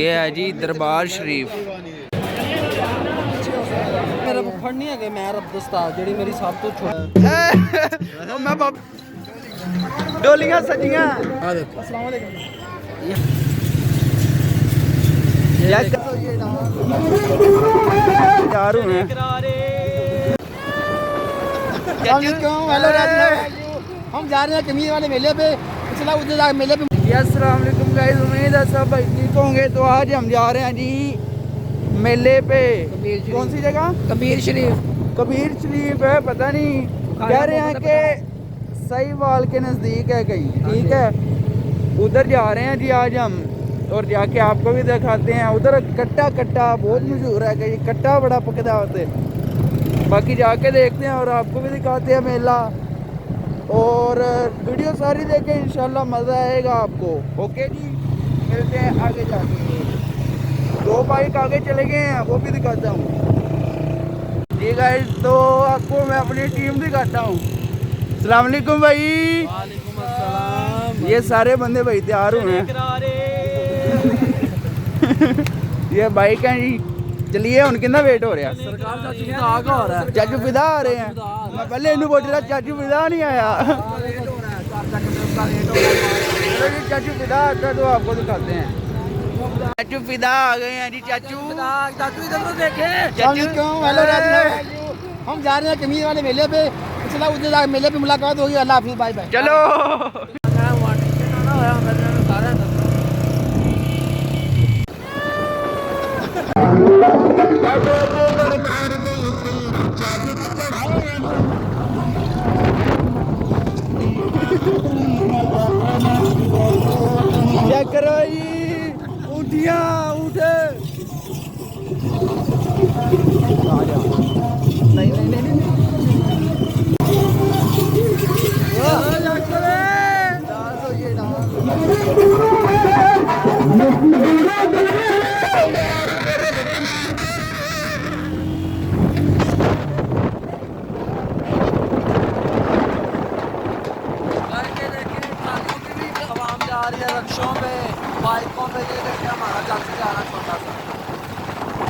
ये है जी दरबार शरीफ। मेरा फुफड़ नहीं है मैं अब्दुस्ताद जेडी मेरी सब तो छोटा मैं डोलियां सजियां। आ देखो अस्सलाम वालेकुम यार हूं हेलो हम जा रहे हैं कमीज वाले मेले पे पिछला उधर मेले पे। अस्सलाम वालेकुम गाइस, उम्मीद है सब भाई ठीक होंगे। तो आज हम जा रहे हैं जी मेले पे। कौन सी जगह? कबीर शरीफ। कबीर शरीफ है, पता नहीं, कह रहे हैं कि सहीवाल के नज़दीक है कहीं, ठीक है। उधर जा रहे हैं जी आज हम, और जाके आपको भी दिखाते हैं। उधर कट्टा कट्टा बहुत मशहूर है कहीं, कट्टा बड़ा पकड़ा होते। बाकी जाके देखते हैं और आपको भी दिखाते हैं मेला, और वीडियो सारी देखें, इंशाल्लाह मज़ा आएगा आपको। ओके जी, मिलते हैं आगे जाके। 2 बाइक आगे चले गए हैं, वो भी दिखाता हूँ जी गाइस। तो आपको मैं अपनी टीम दिखाता हूँ। अस्सलाम वालेकुम भाई। वालेकुम अस्सलाम। ये सारे बंदे भाई तैयार हुए हैं। ये बाइक है जी। चलिए हुन कितना वेट हो रहा? सरकार चाचू फिदा आगा हो रहा है। चाचू फिदा आ रहे हैं। मैं पहले इन्हें बोल रहा चाचू फिदा नहीं आया। चाचू फिदा आता तो आपको दिखाते हैं। चाचू फिदा आ गए हैं जी। चाचू चाचू इधर तो देखे। चाचू हेलो हम जा रहे हैं कमीज वाले मेले पे पिछला उधर मेले पे मुलाकात होगी। अल्लाह हाफिज़, बाय बाय। चलो। चेक करो जी, ऊँटियाँ ऊँटे। नहीं नहीं नहीं नहीं रक्षों पे बाइकों पे ये देखिए हमारा चाचू जा रहा छोटा सा।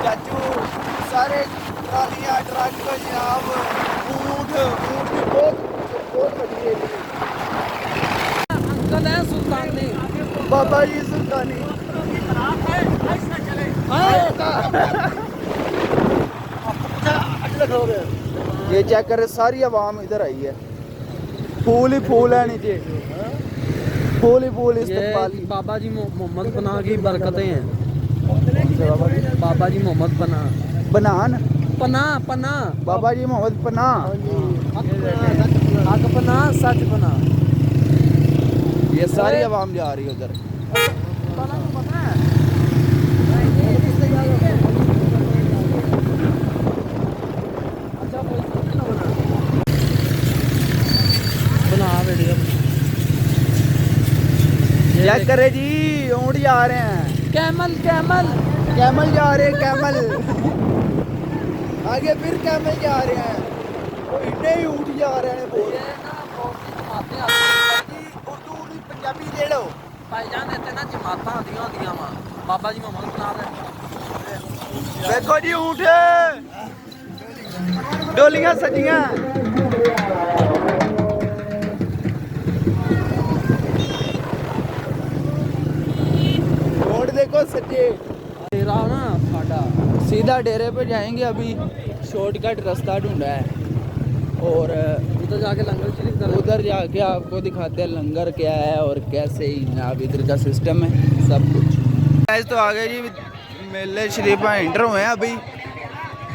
चाचू सारे ट्रालियाँ ट्रक जनाब, ऊँट ऊँट भी बहुत बड़ी है। अंकल है सुल्तानी, बाबा जी सुल्तानी। ये चेक कर, सारी आवाम इधर आई है। फूल ही फूल है नीचे, फूल ही फूल इस्तेमाल। बाबा जी मोहम्मद पनाह की बरकतें हैं। बाबा जी मोहम्मद बनान पनाह पनाह बाबा जी मोहम्मद पनाह। हक पनाह सच पनाह। ये सारी आवाम जा रही है उधर। चेक करे जी, ऊँट जा रहे हैं। कैमल कैमल कैमल जा रहे हैं, कैमल। आगे फिर कैमल जा रहे हैं। वो इतने ही ऊँट जा रहे हैं। बहुत उर्दू पंजाबी ले लो भाईजान इतने ना जमात आदियां होंदियां वा बाबा जी मोहम्मद पनाह दे। देखो जी ऊँट, डोलियां सजियां। रोड देखो सच्चे। तेरा ना साडा सीधा डेरे पे जाएंगे। अभी शॉर्टकट रास्ता ढूंढा है, और उधर जाके लंगर शरीफ कर। उधर जाके आपको दिखाते हैं लंगर क्या है और कैसे ही जनाब इधर का सिस्टम है सब कुछ। तो आ गए जी मेले शरीफ में एंटर हुए हैं अभी।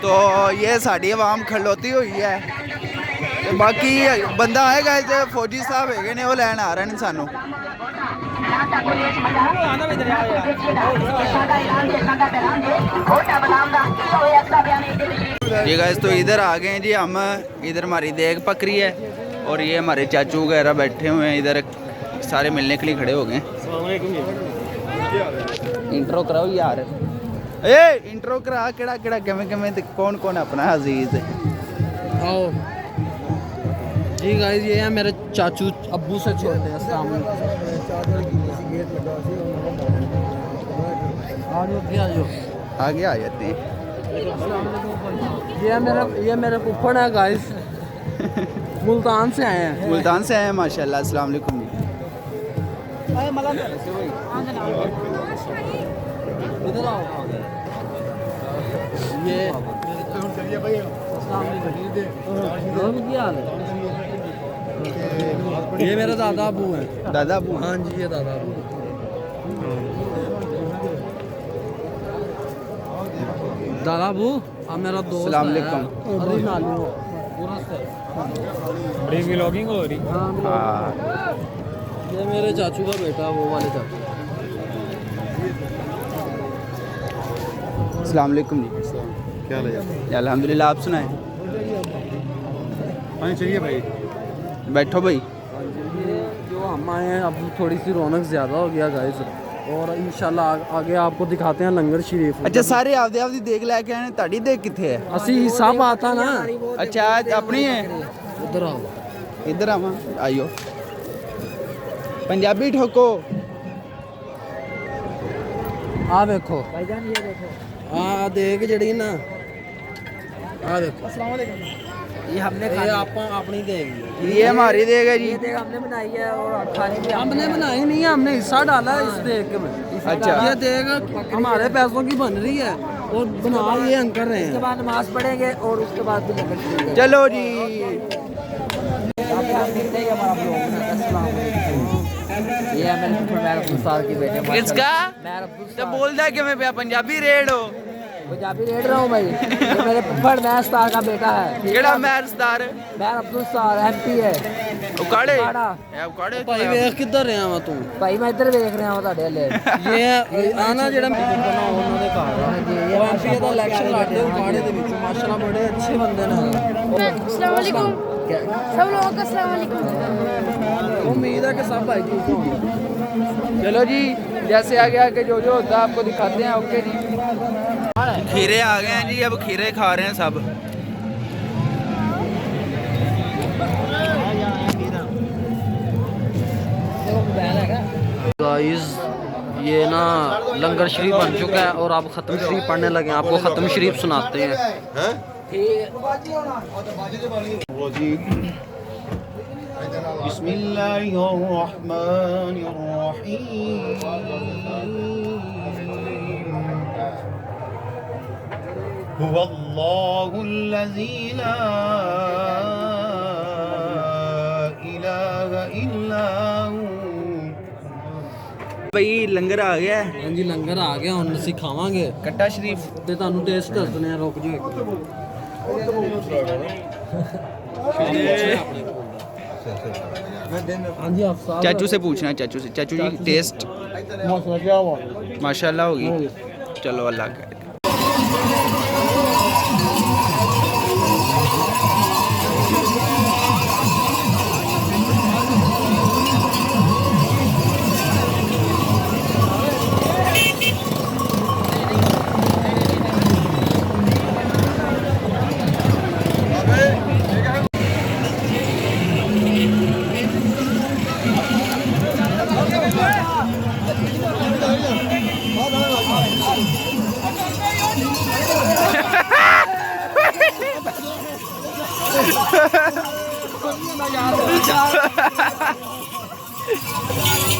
तो ये साड़ी आवाम खलोती हुई है। तो बाकी बंदा आएगा इधर, फौजी साहब है ने, वो लैन आ रहे हैं सानू। जी गाइस, तो इधर आ गए हैं जी हम। इधर हमारी देग पकड़ी है, और ये हमारे चाचू वगैरह बैठे हुए हैं इधर, सारे मिलने के लिए खड़े हो गए। इंट्रो कराओ यार। ए इंट्रो करा, केड़ा केड़ा किवें किवें ते कौन कौन अपना अजीज। आओ जी गाइस, ये है मेरे चाचू अब्बू से छोटे। अस्सलाम वालेकुम। आगे आ जाते हैं। ये मेरे फुफ्फड़ है गाइस, मुल्तान से आए हैं। मुल्तान से आए हैं माशाल्लाह। अस्सलाम वालेकुम। इधर आओ। ये क्या हाल है? ये मेरा दादा अबू है। दादा अबू? हाँ जी, ये दादा अबू। दादा अबू अब मेरा दोस्त अस्सलाम वालेकुम। अरे नालू पूरा से बड़ी व्लॉगिंग हो रही। हाँ हाँ ये मेरे चाचू का बेटा, वो वाले चाचू। अस्सलाम वालेकुम जी। क्या हाल है? अल्हम्दुलिल्लाह। आप सुनाएं? पानी चाहिए भाई? बैठो भाई। ये जो हम आए हैं अब थोड़ी सी रौनक ज़्यादा हो गया गाइस, और इंशाल्लाह आगे आपको दिखाते हैं लंगर शरीफ। अच्छा सारे आपदे आपदी देख लेके आए, ताड़ी देख किथे है? असी हिस्सा पाता ना। अच्छा अपनी है। उधर आओ। इधर आवा आइयो। पंजाबी ठोको। आ देखो भाईजान, ये देखो आ देख जड़ी ना, आ देखो। ये हमने अपनी देगी, ये हमारी देग है जी। ये देख हमने बनाई है और खानी भी हमने बनाई नहीं है, हमने हिस्सा डाला है इस देग में। अच्छा। ये देग हमारे पैसों की बन रही है और बना ये अंकर रहे हैं। उसके बाद नमाज पढ़ेंगे और उसके बाद भी लंगर शुरू। चलो जी। ये है मेरे अब्दुल साल की बेटे। किसका? तो बोलदा कि मैं पंजाबी रेड हो। पंजाबी रेड रहा हूँ भाई। ये मेरे फुफड़ महर स्टार का बेटा है। केड़ा महर स्टार? महर अब्दुल साल एमपी है। उकाड़े? उकाड़ा। ए उकाड़े। भाई वेख किधर रहा वा तू? भाई मैं इधर देख रहा हूं ਤੁਹਾਡੇ ਹਲੇ। ये आना जेड़ा बना ਉਹਨਾਂ ਦੇ ਘਰ ਆ ਜੀ। ਇਹ ਐਮਪੀ ਦਾ ਇਲੈਕਸ਼ਨ ਲੜਦੇ ਉਕਾੜੇ ਦੇ ਵਿੱਚ ਮਾਸ਼ਾਅੱਲਾ बड़े अच्छे बंदे ने। अस्सलाम वालेकुम सब लोगों को। अस्सलाम वालेकुम। उम्मीद है कि सब भाई ठीक होंगे। चलो जी, जैसे आगे आके जो जो होता है आपको दिखाते हैं। ओके जी। खीरे आ गए हैं जी, अब खीरे खा रहे हैं सब। गाइस ये ना लंगर शरीफ बन चुका है और आप ख़त्म शरीफ पढ़ने लगे हैं। आपको ख़त्म शरीफ सुनाते हैं। हुवल्लाहुल्लज़ी ला इलाहा इल्ला हू। भाई लंगर आ गया है। हाँ जी लंगर आ गया, हम ਅਸੀਂ ਖਾਵਾਂਗੇ कट्टा शरीफ ਤੇ ਤੁਹਾਨੂੰ ਟੇਸਟ ਦੱਸਣੇ ਆ। ਰੁਕ ਜਾਓ हाँ जी आप साहब चाचू से पूछना है। चाचू से। चाचू जी टेस्ट मौसम क्या हुआ? माशाल्लाह होगी। चलो अल्लाह का।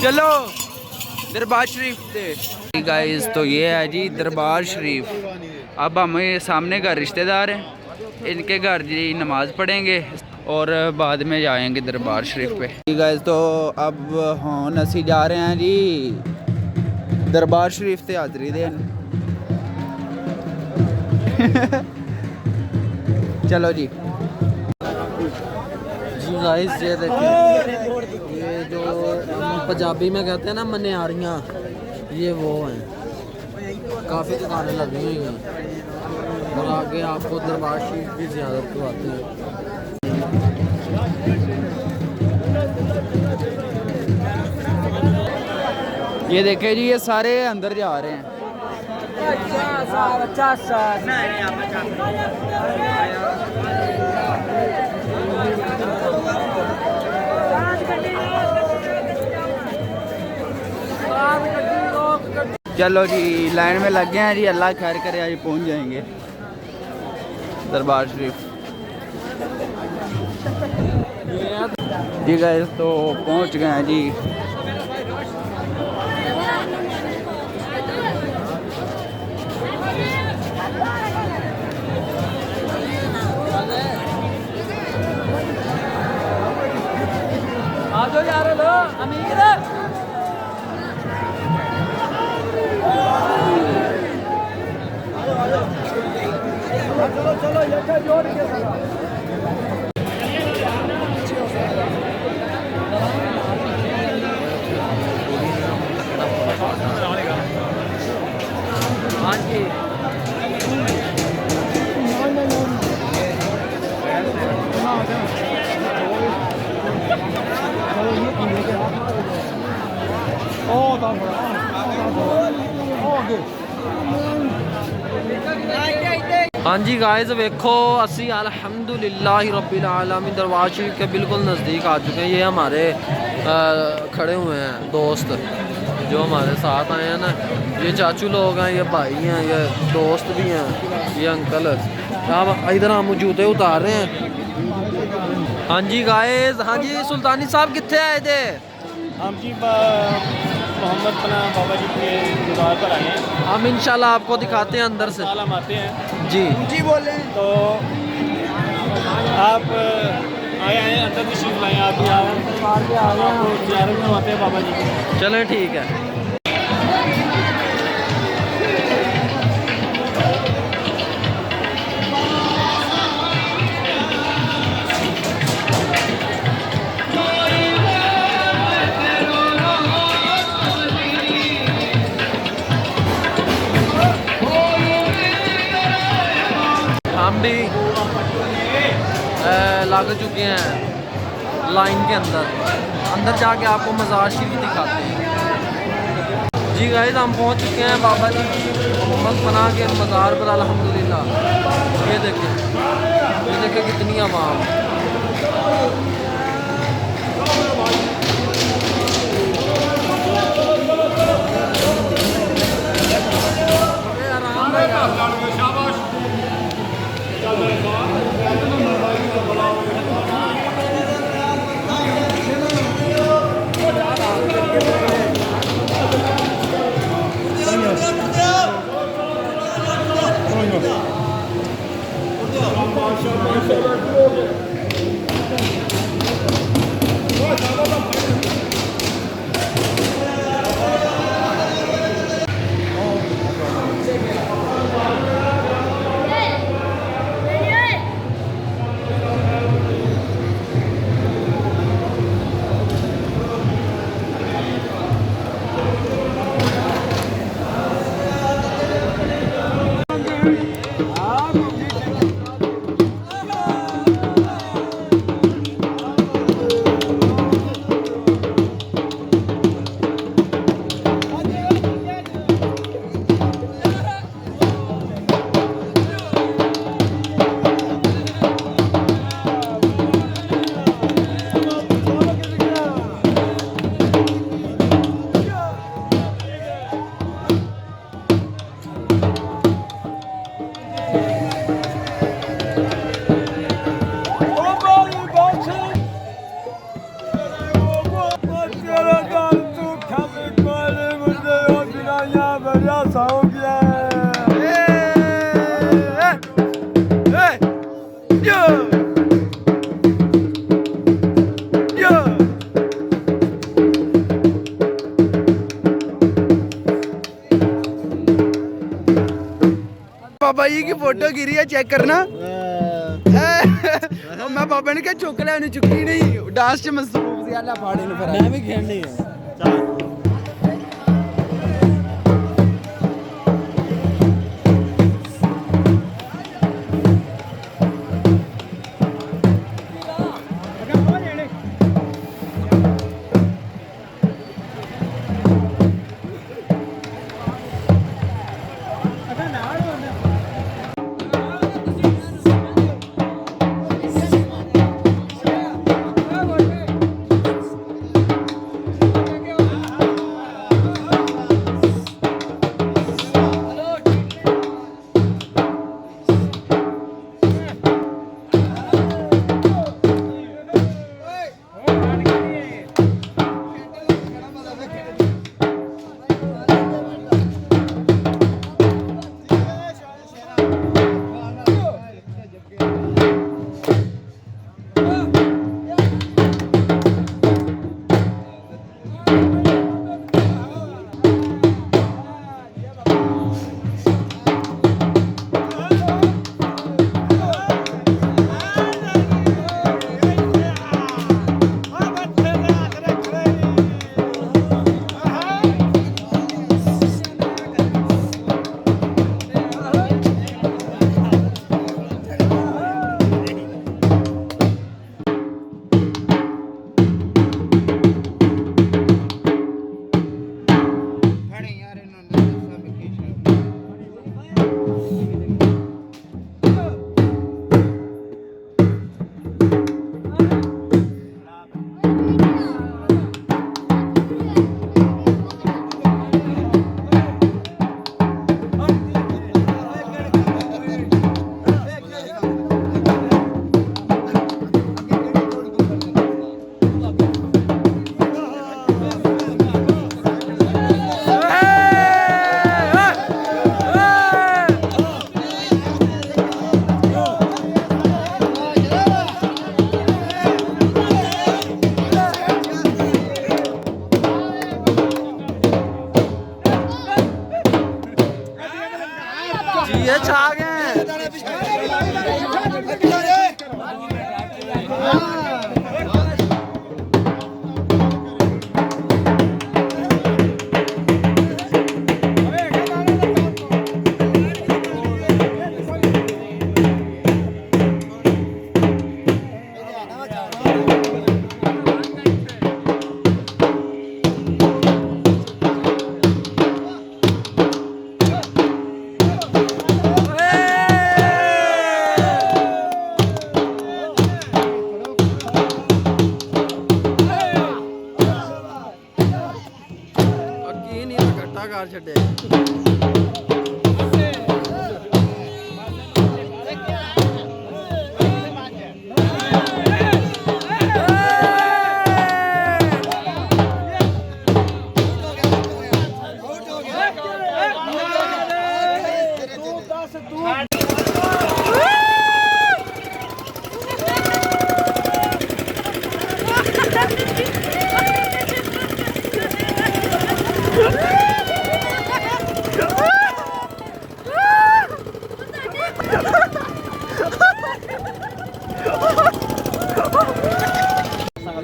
चलो दरबार शरीफ से गाइस। तो ये है जी दरबार शरीफ। अब हमें सामने का रिश्तेदार हैं, इनके घर जी नमाज पढ़ेंगे और बाद में जाएंगे दरबार शरीफ पे। गाइस तो अब हाँ असी जा रहे हैं जी दरबार शरीफ से हाजरी देन। चलो जी। जी गाइस ये देखिए, ये जो पंजाबी में कहते हैं ना मनियारियाँ, ये वो हैं। काफ़ी दुकानें लगी हुई हैं और आगे आपको दरबार शरीफ की ज़ियारत करवाते हैं। ये देखे जी, ये सारे अंदर जा रहे हैं। चलो जी लाइन में लग गए हैं जी, अल्लाह खैर करे आज पहुंच जाएंगे दरबार शरीफ। जी गाइस तो पहुंच गए हैं जी। आजो यार लो अमीर चलो चलो ये जोड़ के हाँ जी हाँ जी गाइस वेखो असी अल्हम्दुलिल्लाह रब्बिल आलमीन दरबार शरीफ के बिल्कुल नज़दीक आ चुके हैं। ये हमारे खड़े हुए हैं दोस्त जो हमारे साथ आए हैं ना, ये चाचू लोग हैं, ये भाई हैं, ये दोस्त भी हैं, ये अंकल। अब इधर हम जूते उतार रहे हैं। हाँ जी गाइस, हाँ जी सुल्तानी साहब कितने आए थे? हम जी मोहम्मद पना बाबा जी के दरबार पर आए हैं। हम इंशाल्लाह आपको दिखाते हैं अंदर से। हम आते हैं जी जी बोले तो आप आए हैं अंदर तशरीफ लाएँ, आप भी आपको ज़ियारत करवाते हैं बाबा जी की। चलें ठीक है। हम भी लग चुके हैं लाइन के अंदर जाके आपको मज़ार शरीफ दिखाते हैं। जी गाइस हम पहुंच चुके हैं बाबा जी की मोहम्मद पनाह के मज़ार पर अल्हम्दुलिल्लाह। ये देखें कितनी आवाम। बाबा जी की फोटो गिरी है, चेक करना। मैं बाबा ने क्या चुक लिया, उन्हें चुकी नहीं, डांस च मसरूफ सी। अल्लाह फाड़े ने फिर मैं भी खेलनी है। चार छड़े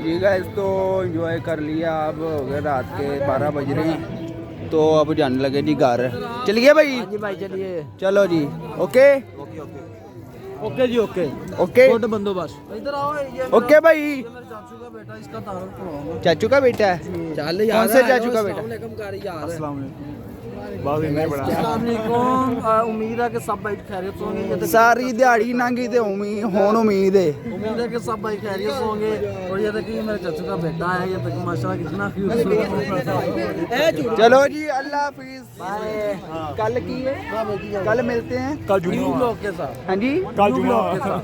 जी गाइस तो एंजॉय कर लिया। अब हो गए रात के 12 बज रहे हैं, तो अब जाने लगे जी घर। चलिए भाई। जी भाई चलिए चलो जी। ओके ओके जी ओके ओके गुड बंदोबस्त इधर आओ ये ओके भाई। मेरे चाचू का बेटा इसका तारुफ करवाऊंगा चाचू का बेटा है? चल कौन से चाचू का बेटा? उम्मीद है कि सब भाई खैरियत होंगे ये तो सारी दिहाड़ी लंघी ते हुण उम्मीद है। उम्मीद है कि सब भाई खैरियत होंगे। और ये देखिए मेरे चाचू का बेटा है, ये देखिए माशाल्लाह कितना खूबसूरत। चलो जी अल्लाह हाफिज। कल की है? कल मिलते हैं कल जुम्मे के साथ। हाँ जी कल जुम्मे के साथ।